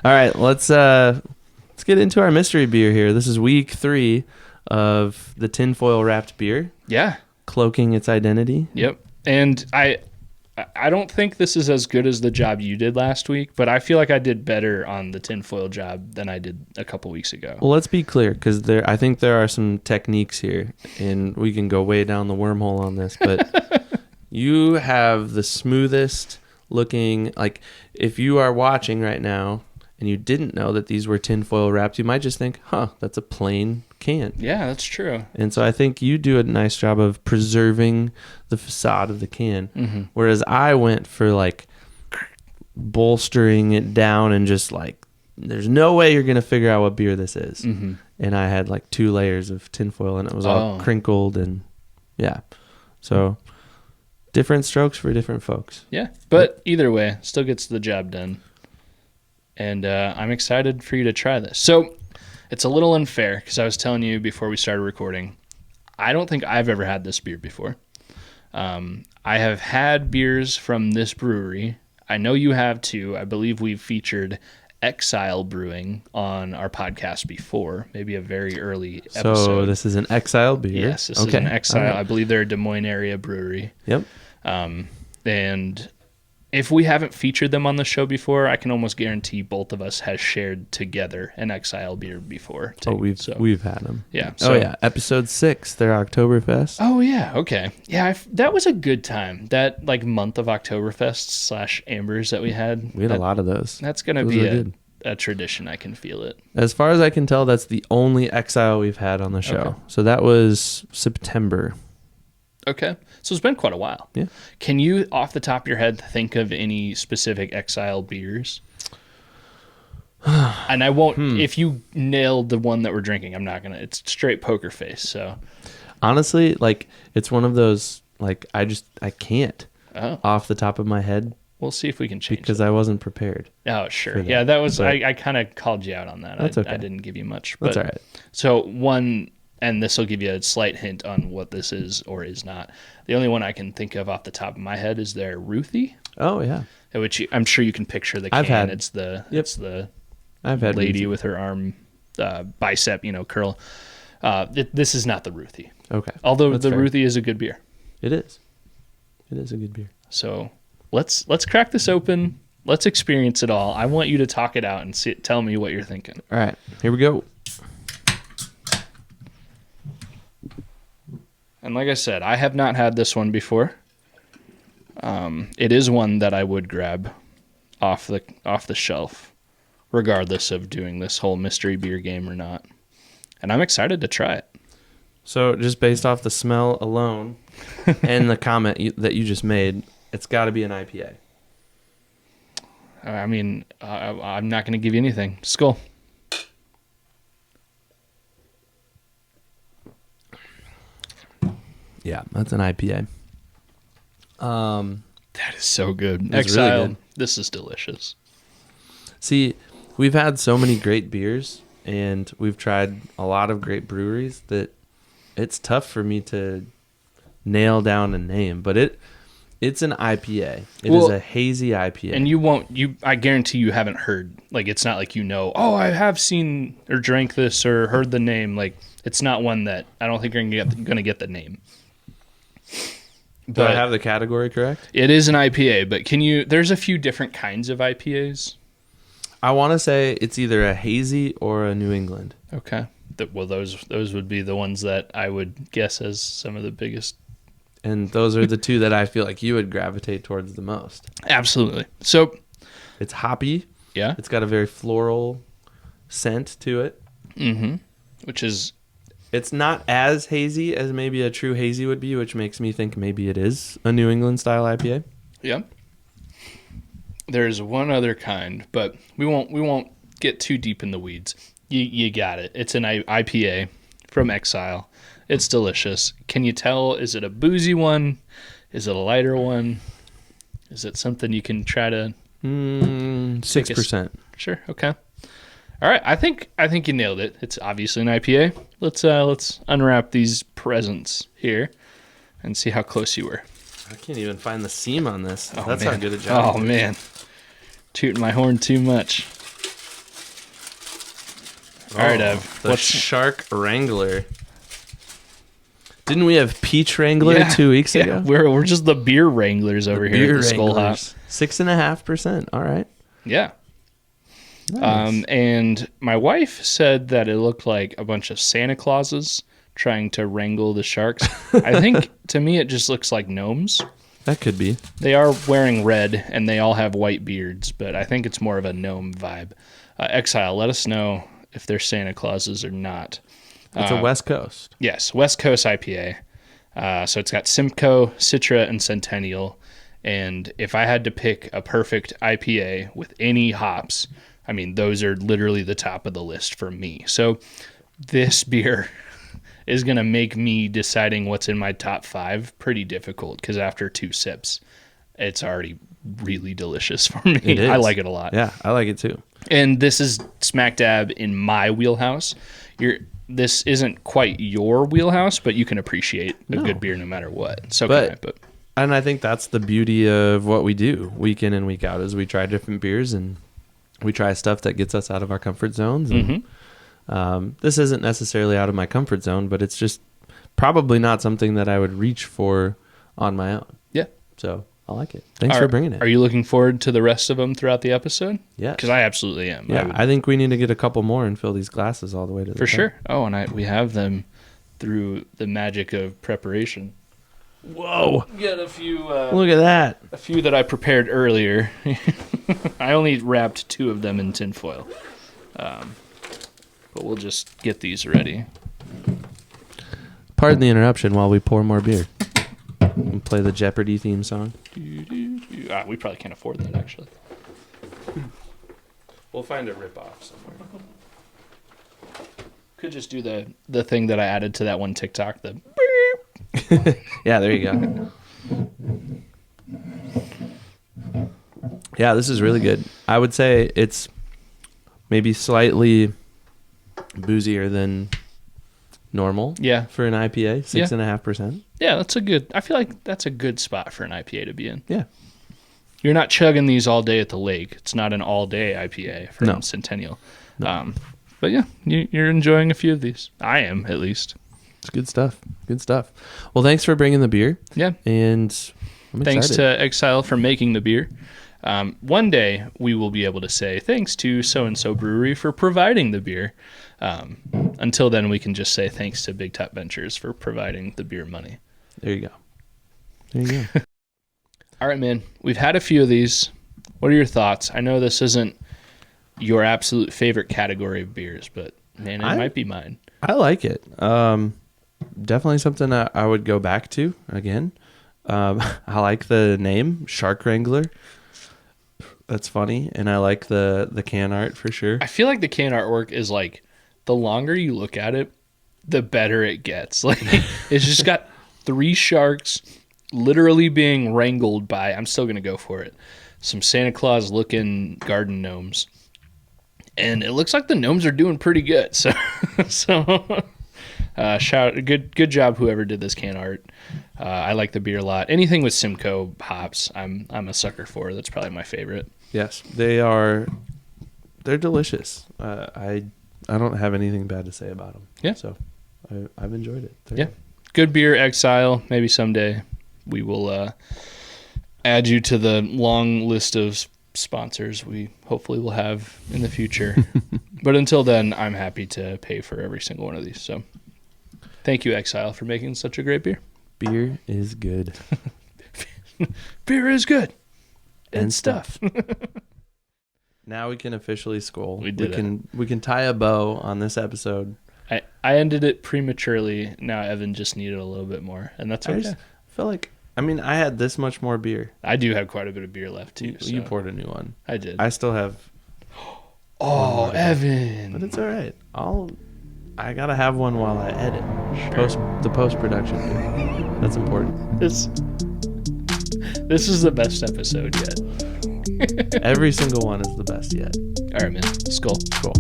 All right, let's get into our mystery beer here. This is week 3 of the tinfoil wrapped beer. Yeah. Cloaking its identity. Yep. And I don't think this is as good as the job you did last week, but I feel like I did better on the tinfoil job than I did a couple weeks ago. Well, let's be clear, because I think there are some techniques here, and we can go way down the wormhole on this, but you have the smoothest looking, like if you are watching right now and you didn't know that these were tinfoil wrapped, you might just think, that's a plain can. Yeah, that's true. And so I think you do a nice job of preserving the facade of the can. Mm-hmm. Whereas I went for like bolstering it down and just like, there's no way you're going to figure out what beer this is. Mm-hmm. And I had like 2 layers of tinfoil and it was all crinkled and yeah. So different strokes for different folks. Yeah. But either way, still gets the job done. And I'm excited for you to try this. So it's a little unfair because I was telling you before we started recording, I don't think I've ever had this beer before. I have had beers from this brewery. I know you have too. I believe we've featured Exile Brewing on our podcast before, maybe a very early episode. So this is an Exile beer? Yes, this is an Exile. Right. I believe they're a Des Moines area brewery. Yep. And if we haven't featured them on the show before, I can almost guarantee both of us has shared together an Exile beer before. Too. We've had them. Yeah. So, episode 6, their Oktoberfest. Oh yeah. Okay. Yeah, that was a good time. That like month of Oktoberfest / Ambers that we had. We had a lot of those. That's gonna be a tradition. I can feel it. As far as I can tell, that's the only Exile we've had on the show. Okay. So that was September. Okay. So it's been quite a while. Yeah. Can you, off the top of your head, think of any specific Exile beers? And I won't, if you nailed the one that we're drinking, I'm not going to, it's straight poker face. So honestly, like it's one of those, like I can't off the top of my head. We'll see if we can change because I wasn't prepared. Oh, sure. Yeah, that was, I kind of called you out on that. That's okay. I didn't give you much. But, that's all right. So one, and this will give you a slight hint on what this is or is not. The only one I can think of off the top of my head is their Ruthie. Oh yeah, which I'm sure you can picture the can. It's the I've had lady Ruthie. with her arm bicep, curl. This is not the Ruthie. Okay, although that's the fair. Ruthie is a good beer. It is a good beer. So let's crack this open. Let's experience it all. I want you to talk it out and tell me what you're thinking. All right, here we go. And like I said, I have not had this one before. It is one that I would grab off the shelf, regardless of doing this whole mystery beer game or not. And I'm excited to try it. So just based off the smell alone and the comment that you just made, it's got to be an IPA. I mean, I'm not going to give you anything. Skol. Yeah, that's an IPA. That is so good. It's Exile, really good. This is delicious. See, we've had so many great beers, and we've tried a lot of great breweries that it's tough for me to nail down a name. But it's an IPA. It is a hazy IPA. And I guarantee you haven't heard, like, it's not like I have seen or drank this or heard the name. Like, it's not one that I don't think you're going to get the name. Do I have the category correct? It is an IPA, but there's a few different kinds of IPAs. I want to say it's either a hazy or a New England. Okay. Well, those would be the ones that I would guess as some of the biggest. And those are the two that I feel like you would gravitate towards the most. Absolutely. So it's hoppy. Yeah. It's got a very floral scent to it. Mm-hmm. Which is... It's not as hazy as maybe a true hazy would be, which makes me think maybe it is a New England style IPA. Yeah. There's one other kind, but we won't get too deep in the weeds. You got it. It's an IPA from Exile. It's delicious. Can you tell, is it a boozy one? Is it a lighter one? Is it something you can try to... 6%. Sure, okay. All right, I think you nailed it. It's obviously an IPA. Let's unwrap these presents here and see how close you were. I can't even find the seam on this. Oh, That's man. how good a job. Oh man, tooting my horn too much. All right, Ev. The Shark Wrangler. Didn't we have Peach Wrangler 2 weeks ago? We're just the beer wranglers over here at the Skol Hop. 6.5%. All right. Yeah. Nice. And my wife said that it looked like a bunch of Santa Clauses trying to wrangle the sharks. I think, to me, it just looks like gnomes. That could be. They are wearing red, and they all have white beards, but I think it's more of a gnome vibe. Exile, let us know if they're Santa Clauses or not. It's a West Coast. Yes, West Coast IPA. So it's got Simcoe, Citra, and Centennial. And if I had to pick a perfect IPA with any hops, I mean, those are literally the top of the list for me. So this beer is going to make me deciding what's in my top 5 pretty difficult, because after 2 sips, it's already really delicious for me. It is. I like it a lot. Yeah, I like it too. And this is smack dab in my wheelhouse. This isn't quite your wheelhouse, but you can appreciate a good beer no matter what. So and I think that's the beauty of what we do week in and week out, is we try different beers and we try stuff that gets us out of our comfort zones. And, this isn't necessarily out of my comfort zone, but it's just probably not something that I would reach for on my own. Yeah. So I like it. Thanks for bringing it. Are you looking forward to the rest of them throughout the episode? Yeah. Because I absolutely am. Yeah, I think we need to get a couple more and fill these glasses all the way to the For top. sure. Oh, and we have them through the magic of preparation. Whoa. Got a few. Look at that. A few that I prepared earlier. I only wrapped 2 of them in tinfoil. But we'll just get these ready. Pardon the interruption while we pour more beer. And play the Jeopardy theme song. We probably can't afford that, actually. We'll find a rip-off somewhere. Could just do the thing that I added to that one TikTok. Yeah, there you go. Yeah, this is really good. I would say it's maybe slightly boozier than normal. Yeah. For an IPA, 6.5%. Yeah, I feel like that's a good spot for an IPA to be in. Yeah. You're not chugging these all day at the lake. It's not an all-day IPA from Centennial. No. But yeah, you're enjoying a few of these. I am, at least. It's good stuff. Good stuff. Well, thanks for bringing the beer. Yeah. And I'm thanks excited. to Exile for making the beer. One day we will be able to say thanks to so-and-so brewery for providing the beer. Until then, we can just say thanks to Big Top Ventures for providing the beer money. There you go. All right, man. We've had a few of these. What are your thoughts? I know this isn't your absolute favorite category of beers, but man, it might be mine. I like it. Definitely something I would go back to again. I like the name Shark Wrangler. That's funny, and I like the can art for sure. I feel like the can artwork is like, the longer you look at it, the better it gets. Like, it's just got 3 sharks literally being wrangled by, I'm still going to go for it, some Santa Claus looking garden gnomes. And it looks like the gnomes are doing pretty good. So good job whoever did this can art. I like the beer a lot. Anything with Simcoe hops, I'm a sucker for. That's probably my favorite. Yes, they're delicious. I don't have anything bad to say about them. Yeah. So I've enjoyed it. Yeah. Good beer, Exile. Maybe someday we will add you to the long list of sponsors we hopefully will have in the future. But until then, I'm happy to pay for every single one of these. So thank you, Exile, for making such a great beer. Beer is good. Beer is good. And stuff. Now we can officially Skol. We can tie a bow on this episode. I ended it prematurely. Now Evan just needed a little bit more, and that's okay. I feel like, I had this much more beer. I do have quite a bit of beer left too. You poured a new one. I did. I still have. Oh, Evan! But it's all right. I gotta have one while I edit. Sure. Post production. That's important. This is the best episode yet. Every single one is the best yet. All right, man. Skol. Cool.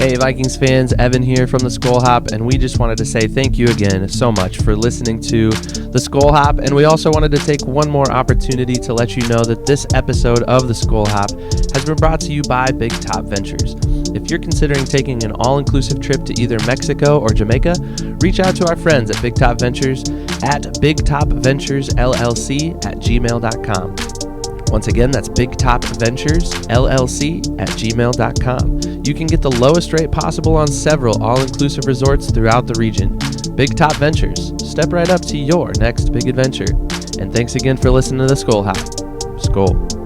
Hey Vikings fans, Evan here from the Skol Hop, and we just wanted to say thank you again so much for listening to the Skol Hop, and we also wanted to take one more opportunity to let you know that this episode of the Skol Hop has been brought to you by Big Top Ventures. If you're considering taking an all-inclusive trip to either Mexico or Jamaica, reach out to our friends at Big Top Ventures at bigtopventuresllc@gmail.com. Once again, that's bigtopventuresllc@gmail.com. You can get the lowest rate possible on several all-inclusive resorts throughout the region. Big Top Ventures. Step right up to your next big adventure. And thanks again for listening to the Skol Hop. Skol.